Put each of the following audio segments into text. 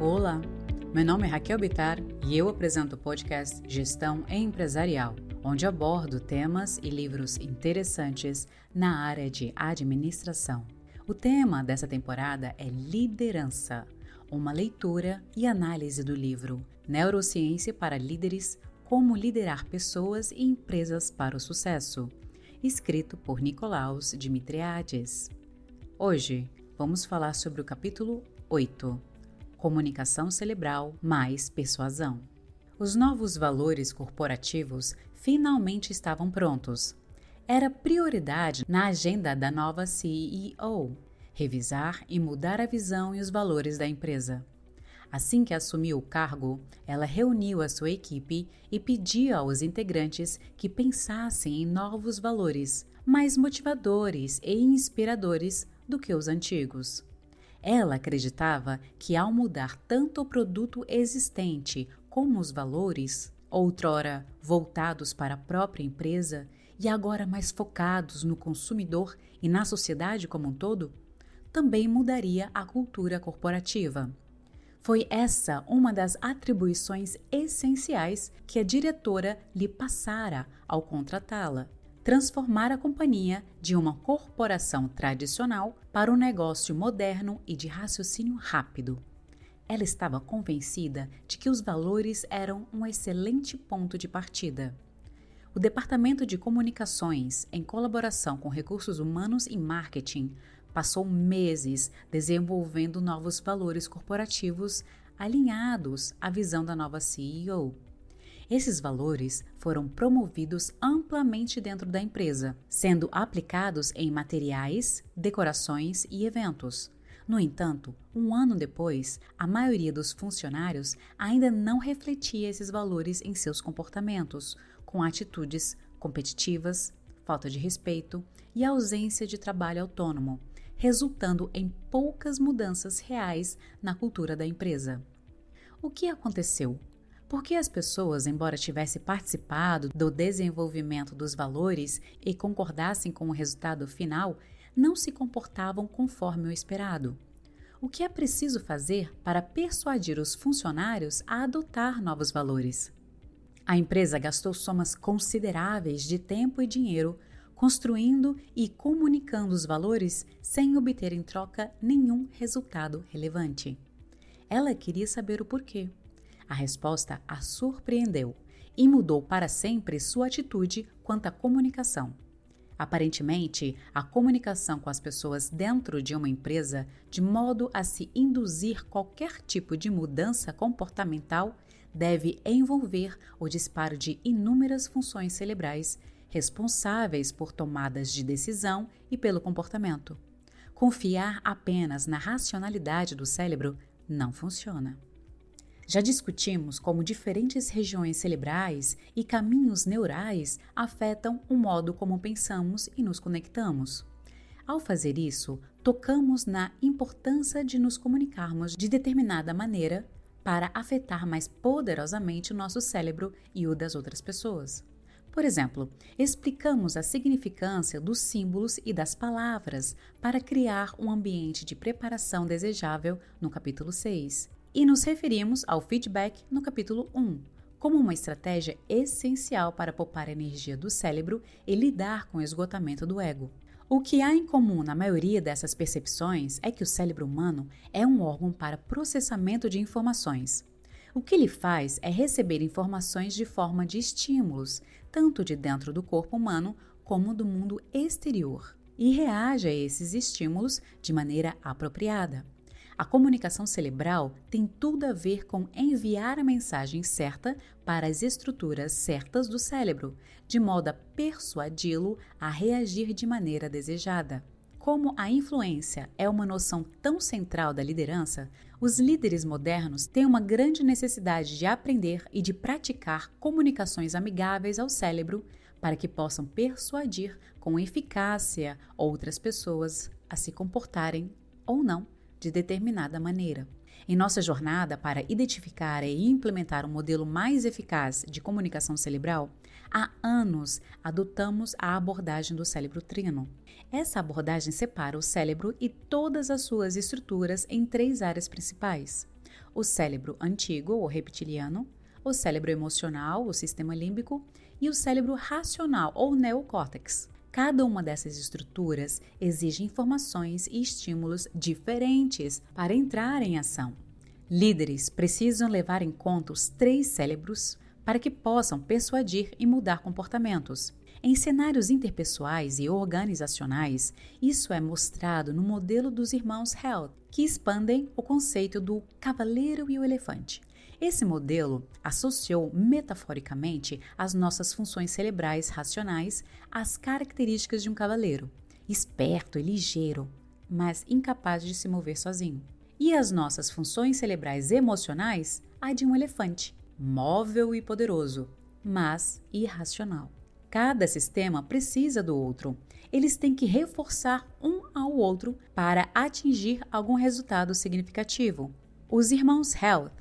Olá, meu nome é Raquel Bittar e eu apresento o podcast Gestão Empresarial, onde abordo temas e livros interessantes na área de administração. O tema dessa temporada é liderança, uma leitura e análise do livro Neurociência para Líderes: Como Liderar Pessoas e Empresas para o Sucesso, escrito por Nicolaos Dimitriades. Hoje vamos falar sobre o capítulo 8. Comunicação cerebral mais persuasão. Os novos valores corporativos finalmente estavam prontos. Era prioridade na agenda da nova CEO, revisar e mudar a visão e os valores da empresa. Assim que assumiu o cargo, ela reuniu a sua equipe e pediu aos integrantes que pensassem em novos valores, mais motivadores e inspiradores do que os antigos. Ela acreditava que ao mudar tanto o produto existente como os valores, outrora voltados para a própria empresa e agora mais focados no consumidor e na sociedade como um todo, também mudaria a cultura corporativa. Foi essa uma das atribuições essenciais que a diretora lhe passara ao contratá-la: transformar a companhia de uma corporação tradicional para um negócio moderno e de raciocínio rápido. Ela estava convencida de que os valores eram um excelente ponto de partida. O Departamento de Comunicações, em colaboração com Recursos Humanos e Marketing, passou meses desenvolvendo novos valores corporativos alinhados à visão da nova CEO. Esses valores foram promovidos amplamente dentro da empresa, sendo aplicados em materiais, decorações e eventos. No entanto, um ano depois, a maioria dos funcionários ainda não refletia esses valores em seus comportamentos, com atitudes competitivas, falta de respeito e ausência de trabalho autônomo, resultando em poucas mudanças reais na cultura da empresa. O que aconteceu? Porque as pessoas, embora tivessem participado do desenvolvimento dos valores e concordassem com o resultado final, não se comportavam conforme o esperado. O que é preciso fazer para persuadir os funcionários a adotar novos valores? A empresa gastou somas consideráveis de tempo e dinheiro construindo e comunicando os valores sem obter em troca nenhum resultado relevante. Ela queria saber o porquê. A resposta a surpreendeu e mudou para sempre sua atitude quanto à comunicação. Aparentemente, a comunicação com as pessoas dentro de uma empresa, de modo a se induzir qualquer tipo de mudança comportamental, deve envolver o disparo de inúmeras funções cerebrais responsáveis por tomadas de decisão e pelo comportamento. Confiar apenas na racionalidade do cérebro não funciona. Já discutimos como diferentes regiões cerebrais e caminhos neurais afetam o modo como pensamos e nos conectamos. Ao fazer isso, tocamos na importância de nos comunicarmos de determinada maneira para afetar mais poderosamente o nosso cérebro e o das outras pessoas. Por exemplo, explicamos a significância dos símbolos e das palavras para criar um ambiente de preparação desejável no capítulo 6. E nos referimos ao feedback no capítulo 1, como uma estratégia essencial para poupar a energia do cérebro e lidar com o esgotamento do ego. O que há em comum na maioria dessas percepções é que o cérebro humano é um órgão para processamento de informações. O que ele faz é receber informações de forma de estímulos, tanto de dentro do corpo humano como do mundo exterior, e reage a esses estímulos de maneira apropriada. A comunicação cerebral tem tudo a ver com enviar a mensagem certa para as estruturas certas do cérebro, de modo a persuadi-lo a reagir de maneira desejada. Como a influência é uma noção tão central da liderança, os líderes modernos têm uma grande necessidade de aprender e de praticar comunicações amigáveis ao cérebro para que possam persuadir com eficácia outras pessoas a se comportarem ou não de determinada maneira. Em nossa jornada para identificar e implementar um modelo mais eficaz de comunicação cerebral, há anos adotamos a abordagem do cérebro trino. Essa abordagem separa o cérebro e todas as suas estruturas em 3 áreas principais: o cérebro antigo ou reptiliano, o cérebro emocional, o sistema límbico, e o cérebro racional ou neocórtex. Cada uma dessas estruturas exige informações e estímulos diferentes para entrar em ação. Líderes precisam levar em conta os 3 cérebros para que possam persuadir e mudar comportamentos. Em cenários interpessoais e organizacionais, isso é mostrado no modelo dos irmãos Heath, que expandem o conceito do cavaleiro e o elefante. Esse modelo associou metaforicamente as nossas funções cerebrais racionais às características de um cavaleiro, esperto e ligeiro, mas incapaz de se mover sozinho. E as nossas funções cerebrais emocionais à de um elefante, móvel e poderoso, mas irracional. Cada sistema precisa do outro. Eles têm que reforçar um ao outro para atingir algum resultado significativo. Os irmãos Heath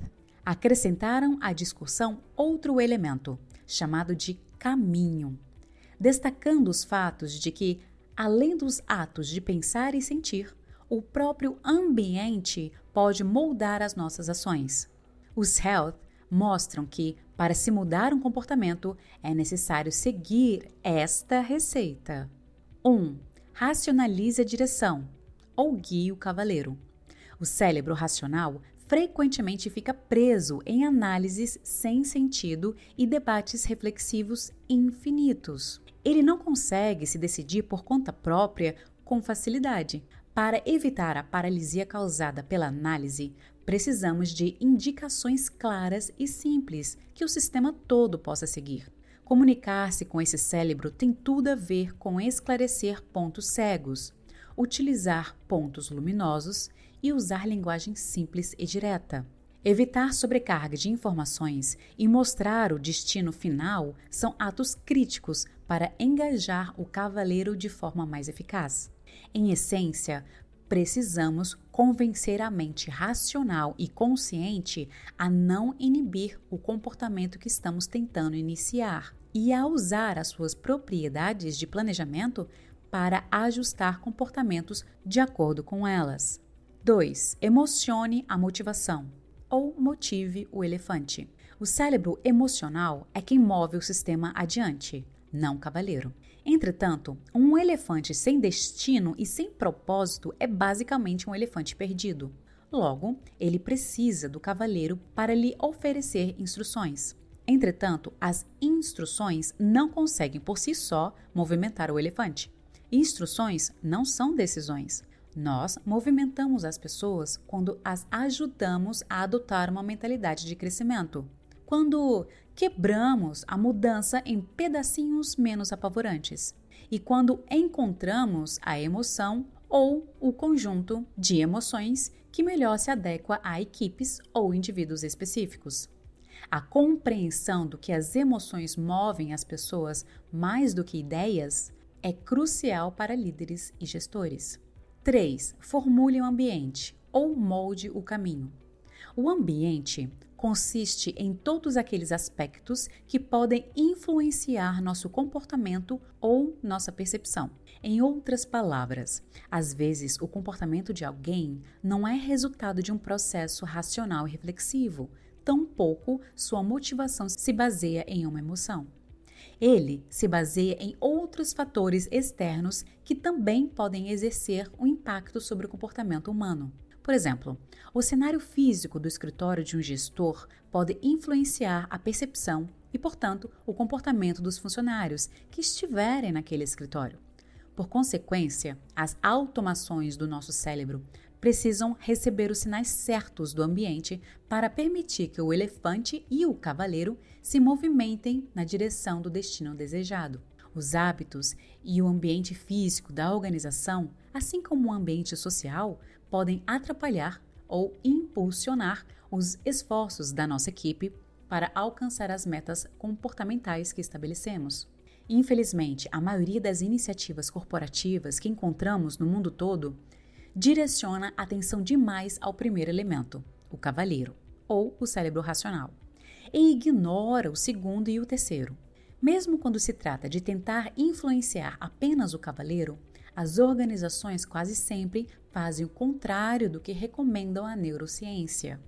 acrescentaram à discussão outro elemento, chamado de caminho, destacando os fatos de que, além dos atos de pensar e sentir, o próprio ambiente pode moldar as nossas ações. Os Heath mostram que, para se mudar um comportamento, é necessário seguir esta receita. 1. Racionalize a direção, ou guie o cavaleiro. O cérebro racional frequentemente fica preso em análises sem sentido e debates reflexivos infinitos. Ele não consegue se decidir por conta própria com facilidade. Para evitar a paralisia causada pela análise, precisamos de indicações claras e simples que o sistema todo possa seguir. Comunicar-se com esse cérebro tem tudo a ver com esclarecer pontos cegos, utilizar pontos luminosos e usar linguagem simples e direta. Evitar sobrecarga de informações e mostrar o destino final são atos críticos para engajar o cavaleiro de forma mais eficaz. Em essência, precisamos convencer a mente racional e consciente a não inibir o comportamento que estamos tentando iniciar e a usar as suas propriedades de planejamento para ajustar comportamentos de acordo com elas. 2. Emocione a motivação, ou motive o elefante. O cérebro emocional é quem move o sistema adiante, não o cavaleiro. Entretanto, um elefante sem destino e sem propósito é basicamente um elefante perdido. Logo, ele precisa do cavaleiro para lhe oferecer instruções. Entretanto, as instruções não conseguem por si só movimentar o elefante. Instruções não são decisões. Nós movimentamos as pessoas quando as ajudamos a adotar uma mentalidade de crescimento. Quando quebramos a mudança em pedacinhos menos apavorantes. E quando encontramos a emoção ou o conjunto de emoções que melhor se adequa a equipes ou indivíduos específicos. A compreensão do que as emoções movem as pessoas mais do que ideias é crucial para líderes e gestores. 3. Formule o ambiente ou molde o caminho. O ambiente consiste em todos aqueles aspectos que podem influenciar nosso comportamento ou nossa percepção. Em outras palavras, às vezes o comportamento de alguém não é resultado de um processo racional e reflexivo, tampouco sua motivação se baseia em uma emoção. Ele se baseia em outros fatores externos que também podem exercer um impacto sobre o comportamento humano. Por exemplo, o cenário físico do escritório de um gestor pode influenciar a percepção e, portanto, o comportamento dos funcionários que estiverem naquele escritório. Por consequência, as automações do nosso cérebro precisam receber os sinais certos do ambiente para permitir que o elefante e o cavaleiro se movimentem na direção do destino desejado. Os hábitos e o ambiente físico da organização, assim como o ambiente social, podem atrapalhar ou impulsionar os esforços da nossa equipe para alcançar as metas comportamentais que estabelecemos. Infelizmente, a maioria das iniciativas corporativas que encontramos no mundo todo direciona atenção demais ao primeiro elemento, o cavaleiro, ou o cérebro racional, e ignora o segundo e o terceiro. Mesmo quando se trata de tentar influenciar apenas o cavaleiro, as organizações quase sempre fazem o contrário do que recomendam a neurociência.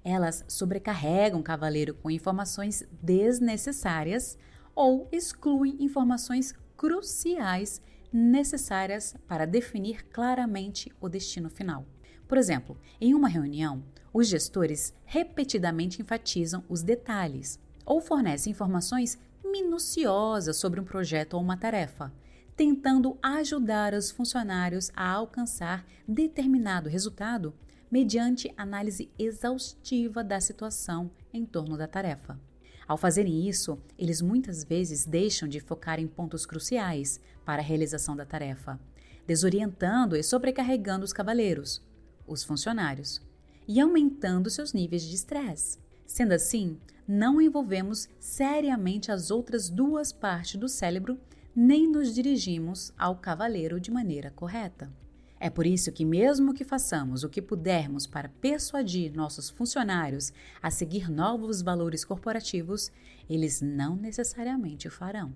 Elas sobrecarregam o cavaleiro com informações desnecessárias ou excluem informações cruciais necessárias para definir claramente o destino final. Por exemplo, em uma reunião, os gestores repetidamente enfatizam os detalhes ou fornecem informações minuciosas sobre um projeto ou uma tarefa, tentando ajudar os funcionários a alcançar determinado resultado mediante análise exaustiva da situação em torno da tarefa. Ao fazerem isso, eles muitas vezes deixam de focar em pontos cruciais para a realização da tarefa, desorientando e sobrecarregando os cavaleiros, os funcionários, e aumentando seus níveis de estresse. Sendo assim, não envolvemos seriamente as outras duas partes do cérebro, nem nos dirigimos ao cavaleiro de maneira correta. É por isso que, mesmo que façamos o que pudermos para persuadir nossos funcionários a seguir novos valores corporativos, eles não necessariamente o farão.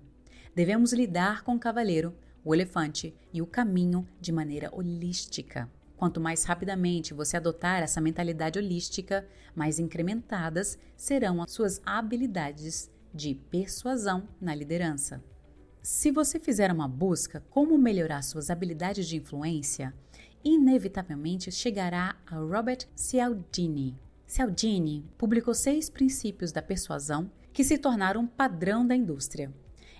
Devemos lidar com o cavaleiro, o elefante e o caminho de maneira holística. Quanto mais rapidamente você adotar essa mentalidade holística, mais incrementadas serão as suas habilidades de persuasão na liderança. Se você fizer uma busca como melhorar suas habilidades de influência, inevitavelmente chegará a Robert Cialdini. Cialdini publicou 6 princípios da persuasão que se tornaram um padrão da indústria.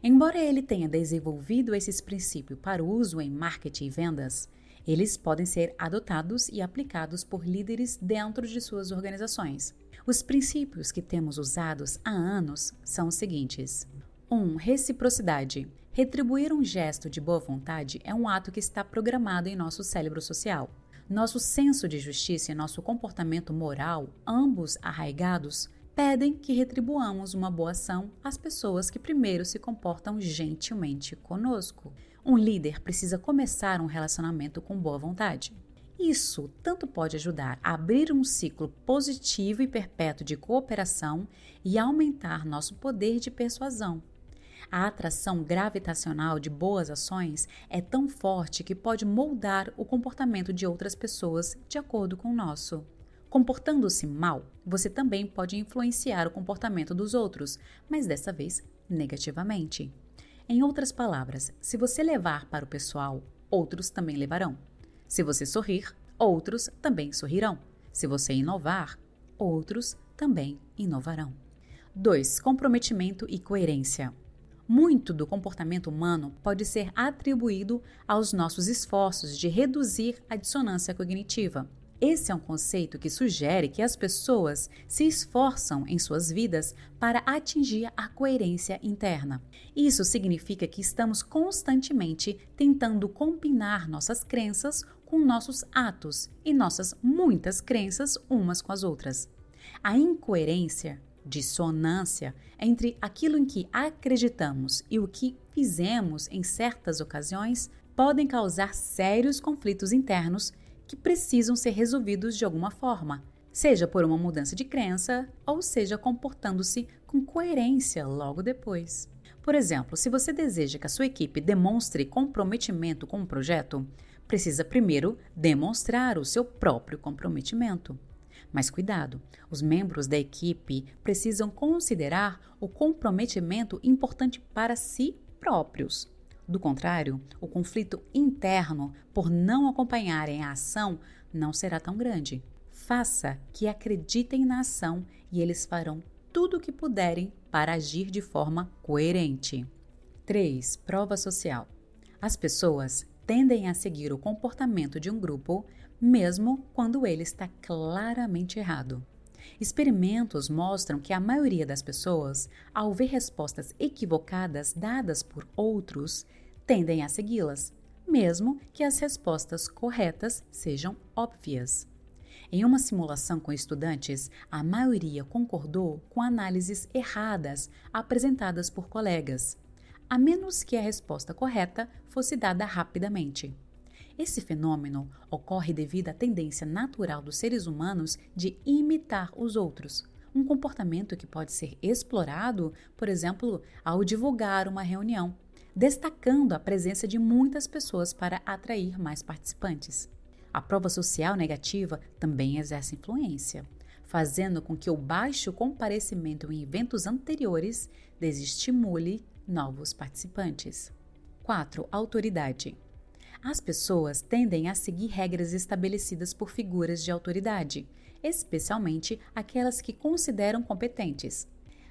Embora ele tenha desenvolvido esses princípios para o uso em marketing e vendas, eles podem ser adotados e aplicados por líderes dentro de suas organizações. Os princípios que temos usados há anos são os seguintes. 1. Reciprocidade. Retribuir um gesto de boa vontade é um ato que está programado em nosso cérebro social. Nosso senso de justiça e nosso comportamento moral, ambos arraigados, pedem que retribuamos uma boa ação às pessoas que primeiro se comportam gentilmente conosco. Um líder precisa começar um relacionamento com boa vontade. Isso tanto pode ajudar a abrir um ciclo positivo e perpétuo de cooperação e aumentar nosso poder de persuasão. A atração gravitacional de boas ações é tão forte que pode moldar o comportamento de outras pessoas de acordo com o nosso. Comportando-se mal, você também pode influenciar o comportamento dos outros, mas dessa vez negativamente. Em outras palavras, se você levar para o pessoal, outros também levarão. Se você sorrir, outros também sorrirão. Se você inovar, outros também inovarão. 2. Comprometimento e coerência. Muito do comportamento humano pode ser atribuído aos nossos esforços de reduzir a dissonância cognitiva. Esse é um conceito que sugere que as pessoas se esforçam em suas vidas para atingir a coerência interna. Isso significa que estamos constantemente tentando combinar nossas crenças com nossos atos e nossas muitas crenças umas com as outras. A incoerência, dissonância entre aquilo em que acreditamos e o que fizemos em certas ocasiões podem causar sérios conflitos internos que precisam ser resolvidos de alguma forma, seja por uma mudança de crença ou seja comportando-se com coerência logo depois. Por exemplo, se você deseja que a sua equipe demonstre comprometimento com um projeto, precisa primeiro demonstrar o seu próprio comprometimento. Mas cuidado, os membros da equipe precisam considerar o comprometimento importante para si próprios. Do contrário, o conflito interno por não acompanharem a ação não será tão grande. Faça que acreditem na ação e eles farão tudo o que puderem para agir de forma coerente. 3. Prova social. As pessoas tendem a seguir o comportamento de um grupo mesmo quando ele está claramente errado. Experimentos mostram que a maioria das pessoas, ao ver respostas equivocadas dadas por outros, tendem a segui-las, mesmo que as respostas corretas sejam óbvias. Em uma simulação com estudantes, a maioria concordou com análises erradas apresentadas por colegas, a menos que a resposta correta fosse dada rapidamente. Esse fenômeno ocorre devido à tendência natural dos seres humanos de imitar os outros, um comportamento que pode ser explorado, por exemplo, ao divulgar uma reunião, destacando a presença de muitas pessoas para atrair mais participantes. A prova social negativa também exerce influência. fazendo com que o baixo comparecimento em eventos anteriores desestimule novos participantes. 4. Autoridade. As pessoas tendem a seguir regras estabelecidas por figuras de autoridade, especialmente aquelas que consideram competentes.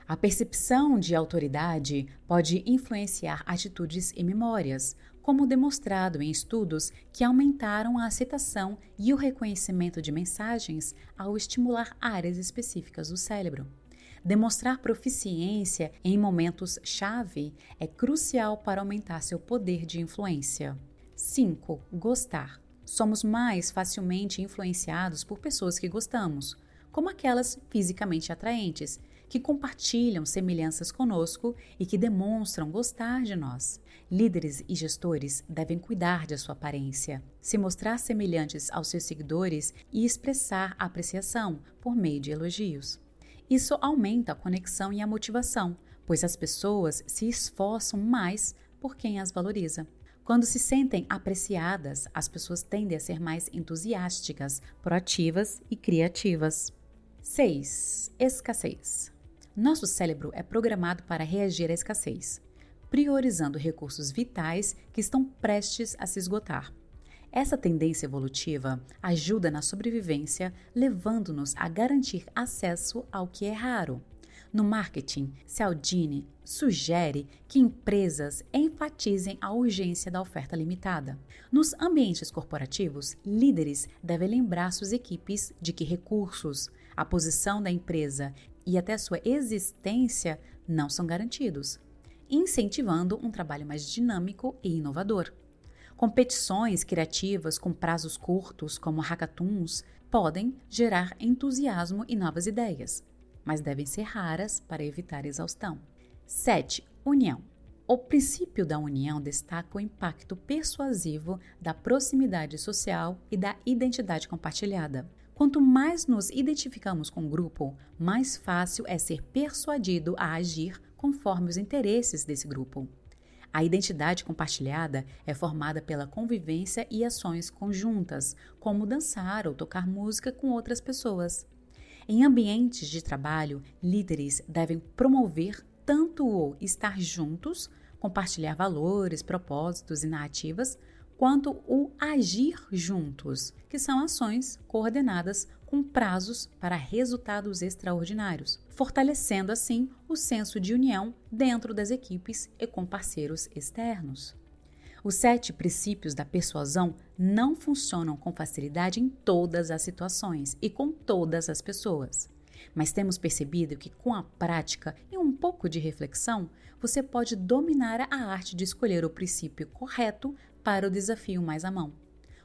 A percepção de autoridade pode influenciar atitudes e memórias, como demonstrado em estudos que aumentaram a aceitação e o reconhecimento de mensagens ao estimular áreas específicas do cérebro. Demonstrar proficiência em momentos-chave é crucial para aumentar seu poder de influência. 5. Gostar. Somos mais facilmente influenciados por pessoas que gostamos, como aquelas fisicamente atraentes, que compartilham semelhanças conosco e que demonstram gostar de nós. Líderes e gestores devem cuidar de sua aparência, se mostrar semelhantes aos seus seguidores e expressar apreciação por meio de elogios. Isso aumenta a conexão e a motivação, pois as pessoas se esforçam mais por quem as valoriza. Quando se sentem apreciadas, as pessoas tendem a ser mais entusiásticas, proativas e criativas. 6. Escassez. Nosso cérebro é programado para reagir à escassez, priorizando recursos vitais que estão prestes a se esgotar. Essa tendência evolutiva ajuda na sobrevivência, levando-nos a garantir acesso ao que é raro. No marketing, Cialdini sugere que empresas enfatizem a urgência da oferta limitada. Nos ambientes corporativos, líderes devem lembrar suas equipes de que recursos, a posição da empresa e até sua existência não são garantidos, incentivando um trabalho mais dinâmico e inovador. Competições criativas com prazos curtos, como hackathons, podem gerar entusiasmo e novas ideias, mas devem ser raras para evitar exaustão. 7. União. O princípio da união destaca o impacto persuasivo da proximidade social e da identidade compartilhada. Quanto mais nos identificamos com o grupo, mais fácil é ser persuadido a agir conforme os interesses desse grupo. A identidade compartilhada é formada pela convivência e ações conjuntas, como dançar ou tocar música com outras pessoas. Em ambientes de trabalho, líderes devem promover tanto o estar juntos, compartilhar valores, propósitos e narrativas, quanto o agir juntos, que são ações coordenadas com prazos para resultados extraordinários, fortalecendo assim o senso de união dentro das equipes e com parceiros externos. Os 7 princípios da persuasão não funcionam com facilidade em todas as situações e com todas as pessoas. Mas temos percebido que com a prática e um pouco de reflexão, você pode dominar a arte de escolher o princípio correto para o desafio mais à mão.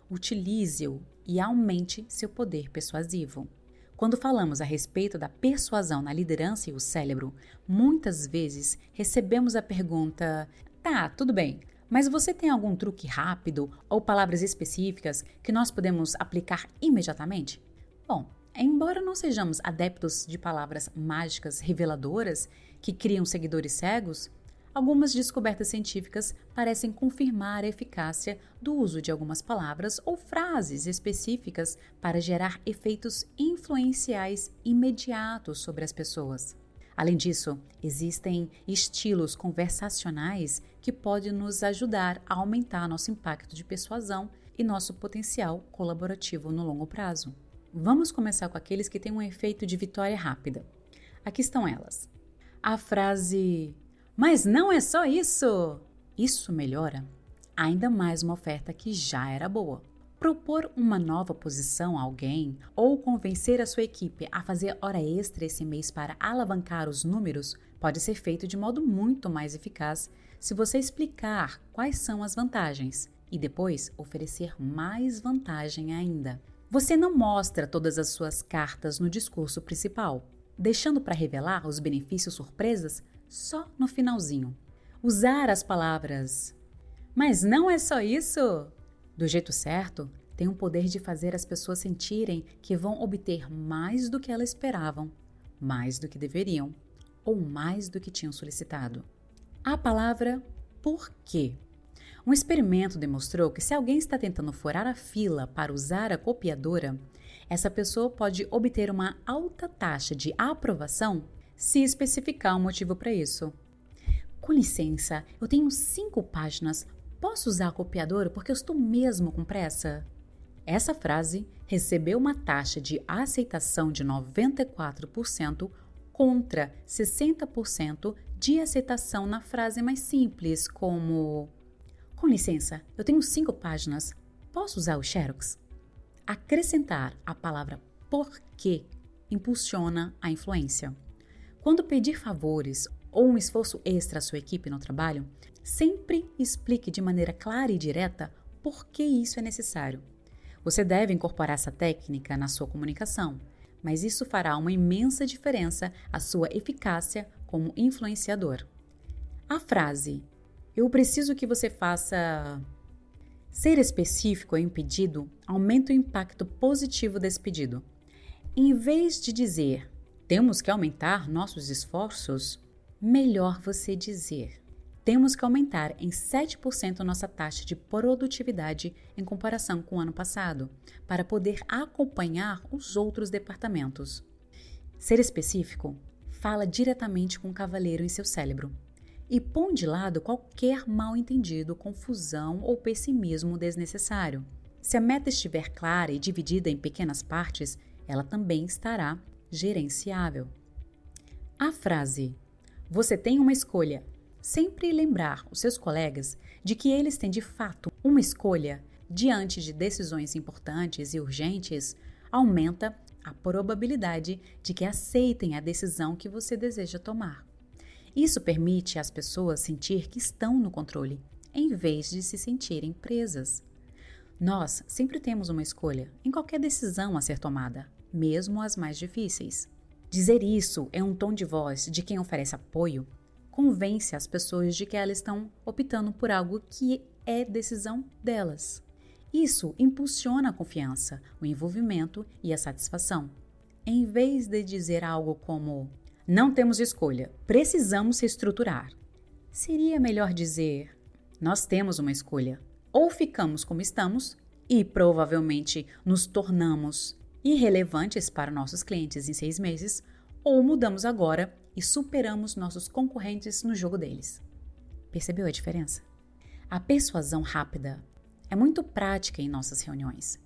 Utilize-o e aumente seu poder persuasivo. Quando falamos a respeito da persuasão na liderança e o cérebro, muitas vezes recebemos a pergunta: tá, tudo bem, mas você tem algum truque rápido ou palavras específicas que nós podemos aplicar imediatamente? Bom, embora não sejamos adeptos de palavras mágicas reveladoras que criam seguidores cegos, algumas descobertas científicas parecem confirmar a eficácia do uso de algumas palavras ou frases específicas para gerar efeitos influenciais imediatos sobre as pessoas. Além disso, existem estilos conversacionais que podem nos ajudar a aumentar nosso impacto de persuasão e nosso potencial colaborativo no longo prazo. Vamos começar com aqueles que têm um efeito de vitória rápida. Aqui estão elas. A frase: "Mas não é só isso!" Isso melhora ainda mais uma oferta que já era boa. Propor uma nova posição a alguém ou convencer a sua equipe a fazer hora extra esse mês para alavancar os números pode ser feito de modo muito mais eficaz se você explicar quais são as vantagens e depois oferecer mais vantagem ainda. Você não mostra todas as suas cartas no discurso principal, deixando para revelar os benefícios surpresas só no finalzinho. Usar as palavras "mas não é só isso" do jeito certo tem o poder de fazer as pessoas sentirem que vão obter mais do que elas esperavam, mais do que deveriam ou mais do que tinham solicitado. A palavra "por quê". Um experimento demonstrou que se alguém está tentando furar a fila para usar a copiadora, essa pessoa pode obter uma alta taxa de aprovação se especificar um motivo para isso. Com licença, eu tenho 5 páginas. Posso usar a copiadora porque eu estou mesmo com pressa? Essa frase recebeu uma taxa de aceitação de 94% contra 60% de aceitação na frase mais simples, como: com licença, eu tenho 5 páginas. Posso usar o Xerox? Acrescentar a palavra porquê impulsiona a influência. Quando pedir favores ou um esforço extra à sua equipe no trabalho, sempre explique de maneira clara e direta por que isso é necessário. Você deve incorporar essa técnica na sua comunicação, mas isso fará uma imensa diferença à sua eficácia como influenciador. A frase "eu preciso que você faça" ser específico em um pedido aumenta o impacto positivo desse pedido. Em vez de dizer "temos que aumentar nossos esforços", melhor você dizer "temos que aumentar em 7% nossa taxa de produtividade em comparação com o ano passado, para poder acompanhar os outros departamentos." Ser específico fala diretamente com o cavaleiro em seu cérebro e põe de lado qualquer mal-entendido, confusão ou pessimismo desnecessário. Se a meta estiver clara e dividida em pequenas partes, ela também estará gerenciável. A frase "você tem uma escolha", sempre lembrar os seus colegas de que eles têm de fato uma escolha diante de decisões importantes e urgentes, aumenta a probabilidade de que aceitem a decisão que você deseja tomar. Isso permite às pessoas sentir que estão no controle, em vez de se sentirem presas. Nós sempre temos uma escolha em qualquer decisão a ser tomada, mesmo as mais difíceis. Dizer isso em um tom de voz de quem oferece apoio convence as pessoas de que elas estão optando por algo que é decisão delas. Isso impulsiona a confiança, o envolvimento e a satisfação. Em vez de dizer algo como "não temos escolha, precisamos se estruturar", seria melhor dizer "nós temos uma escolha. Ou ficamos como estamos e provavelmente nos tornamos irrelevantes para nossos clientes em 6 meses, ou mudamos agora e superamos nossos concorrentes no jogo deles." Percebeu a diferença? A persuasão rápida é muito prática em nossas reuniões.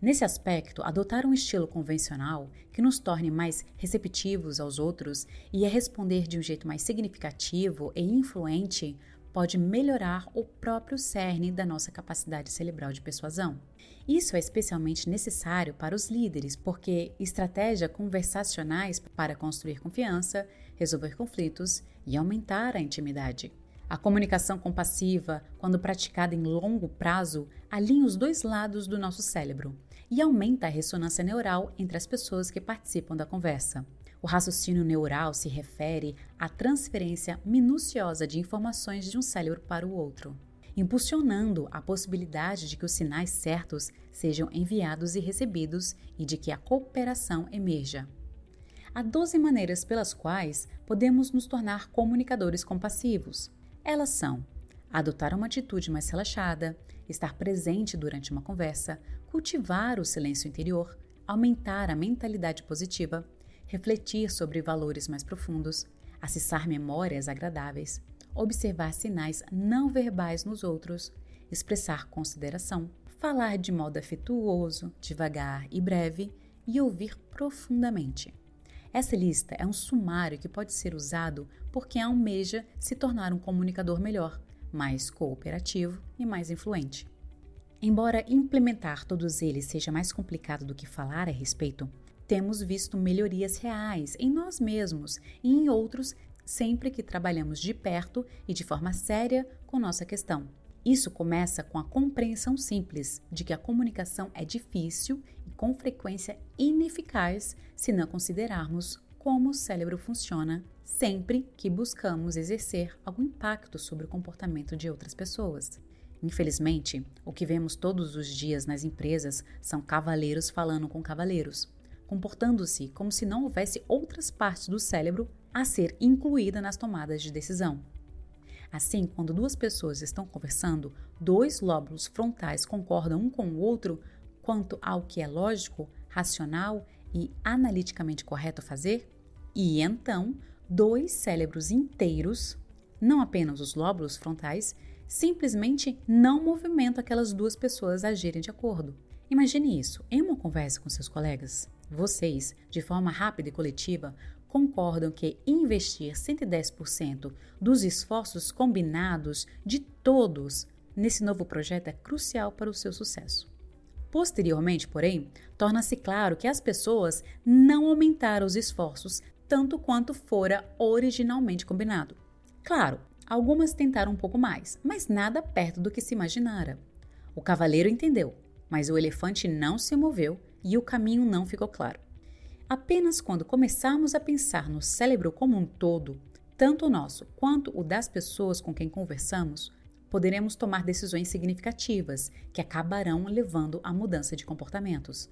Nesse aspecto, adotar um estilo convencional que nos torne mais receptivos aos outros e a responder de um jeito mais significativo e influente pode melhorar o próprio cerne da nossa capacidade cerebral de persuasão. Isso é especialmente necessário para os líderes, porque estratégias conversacionais para construir confiança, resolver conflitos e aumentar a intimidade. A comunicação compassiva, quando praticada em longo prazo, alinha os 2 lados do nosso cérebro e aumenta a ressonância neural entre as pessoas que participam da conversa. O raciocínio neural se refere à transferência minuciosa de informações de um cérebro para o outro, impulsionando a possibilidade de que os sinais certos sejam enviados e recebidos e de que a cooperação emerja. Há 12 maneiras pelas quais podemos nos tornar comunicadores compassivos. Elas são: adotar uma atitude mais relaxada, estar presente durante uma conversa, cultivar o silêncio interior, aumentar a mentalidade positiva, refletir sobre valores mais profundos, acessar memórias agradáveis, observar sinais não verbais nos outros, expressar consideração, falar de modo afetuoso, devagar e breve e ouvir profundamente. Essa lista é um sumário que pode ser usado por quem almeja se tornar um comunicador melhor, mais cooperativo e mais influente. Embora implementar todos eles seja mais complicado do que falar a respeito, temos visto melhorias reais em nós mesmos e em outros sempre que trabalhamos de perto e de forma séria com nossa questão. Isso começa com a compreensão simples de que a comunicação é difícil e com frequência ineficaz se não considerarmos como o cérebro funciona sempre que buscamos exercer algum impacto sobre o comportamento de outras pessoas. Infelizmente, o que vemos todos os dias nas empresas são cavaleiros falando com cavaleiros, comportando-se como se não houvesse outras partes do cérebro a ser incluída nas tomadas de decisão. Assim, quando duas pessoas estão conversando, dois lóbulos frontais concordam um com o outro quanto ao que é lógico, racional e analiticamente correto fazer, e então, dois cérebros inteiros, não apenas os lóbulos frontais, simplesmente não movimentam aquelas duas pessoas a agirem de acordo. Imagine isso, em uma conversa com seus colegas. Vocês, de forma rápida e coletiva, concordam que investir 110% dos esforços combinados de todos nesse novo projeto é crucial para o seu sucesso. Posteriormente, porém, torna-se claro que as pessoas não aumentaram os esforços tanto quanto fora originalmente combinado. Claro, algumas tentaram um pouco mais, mas nada perto do que se imaginara. O cavaleiro entendeu, mas o elefante não se moveu e o caminho não ficou claro. Apenas quando começarmos a pensar no cérebro como um todo, tanto o nosso quanto o das pessoas com quem conversamos, poderemos tomar decisões significativas que acabarão levando à mudança de comportamentos.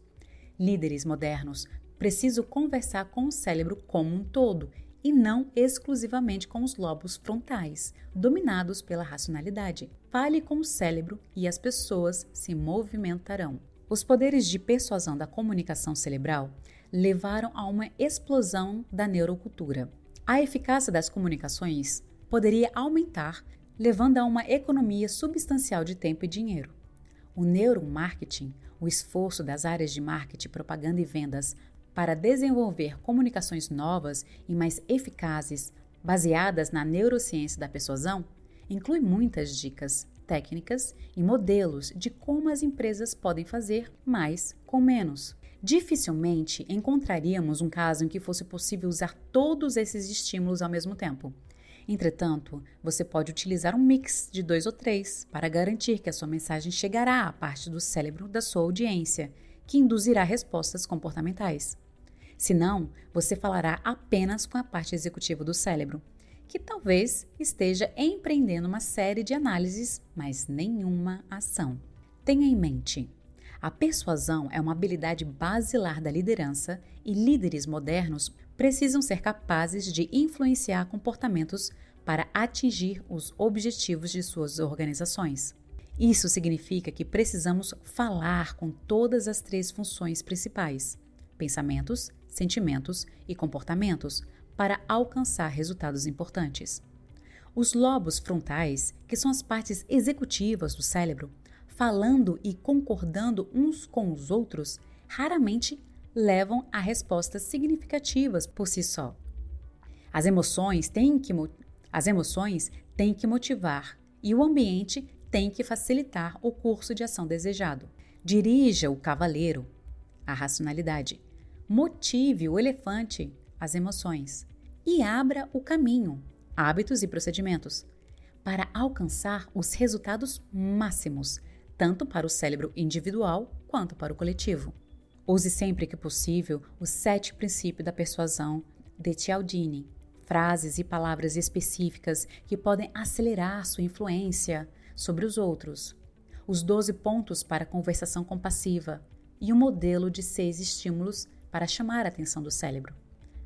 Líderes modernos precisam conversar com o cérebro como um todo e não exclusivamente com os lobos frontais, dominados pela racionalidade. Fale com o cérebro e as pessoas se movimentarão. Os poderes de persuasão da comunicação cerebral levaram a uma explosão da neurocultura. A eficácia das comunicações poderia aumentar, levando a uma economia substancial de tempo e dinheiro. O neuromarketing, o esforço das áreas de marketing, propaganda e vendas para desenvolver comunicações novas e mais eficazes, baseadas na neurociência da persuasão, inclui muitas dicas, técnicas e modelos de como as empresas podem fazer mais com menos. Dificilmente encontraríamos um caso em que fosse possível usar todos esses estímulos ao mesmo tempo. Entretanto, você pode utilizar um mix de 2 ou 3 para garantir que a sua mensagem chegará à parte do cérebro da sua audiência, que induzirá respostas comportamentais. Senão, você falará apenas com a parte executiva do cérebro, que talvez esteja empreendendo uma série de análises, mas nenhuma ação. Tenha em mente, a persuasão é uma habilidade basilar da liderança e líderes modernos precisam ser capazes de influenciar comportamentos para atingir os objetivos de suas organizações. Isso significa que precisamos falar com todas as 3 funções principais: pensamentos, sentimentos e comportamentos, para alcançar resultados importantes. Os lobos frontais, que são as partes executivas do cérebro, falando e concordando uns com os outros, raramente levam a respostas significativas por si só. As emoções têm que motivar e o ambiente tem que facilitar o curso de ação desejado. Dirija o cavaleiro, a racionalidade. Motive o elefante, as emoções. E abra o caminho, hábitos e procedimentos, para alcançar os resultados máximos, tanto para o cérebro individual quanto para o coletivo. Use sempre que possível os 7 princípios da persuasão de Cialdini, frases e palavras específicas que podem acelerar sua influência sobre os outros, os 12 pontos para a conversação compassiva e um modelo de 6 estímulos para chamar a atenção do cérebro.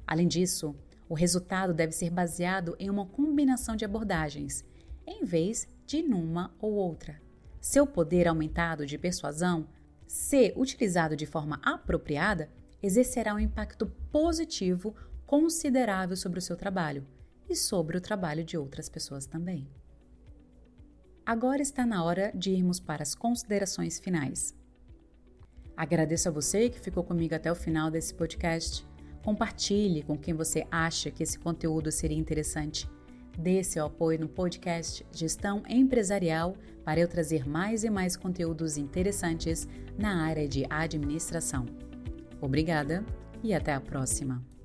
Além disso, o resultado deve ser baseado em uma combinação de abordagens, em vez de numa ou outra. Seu poder aumentado de persuasão, se utilizado de forma apropriada, exercerá um impacto positivo considerável sobre o seu trabalho e sobre o trabalho de outras pessoas também. Agora está na hora de irmos para as considerações finais. Agradeço a você que ficou comigo até o final desse podcast. Compartilhe com quem você acha que esse conteúdo seria interessante. Dê seu apoio no podcast Gestão Empresarial para eu trazer mais e mais conteúdos interessantes na área de administração. Obrigada e até a próxima!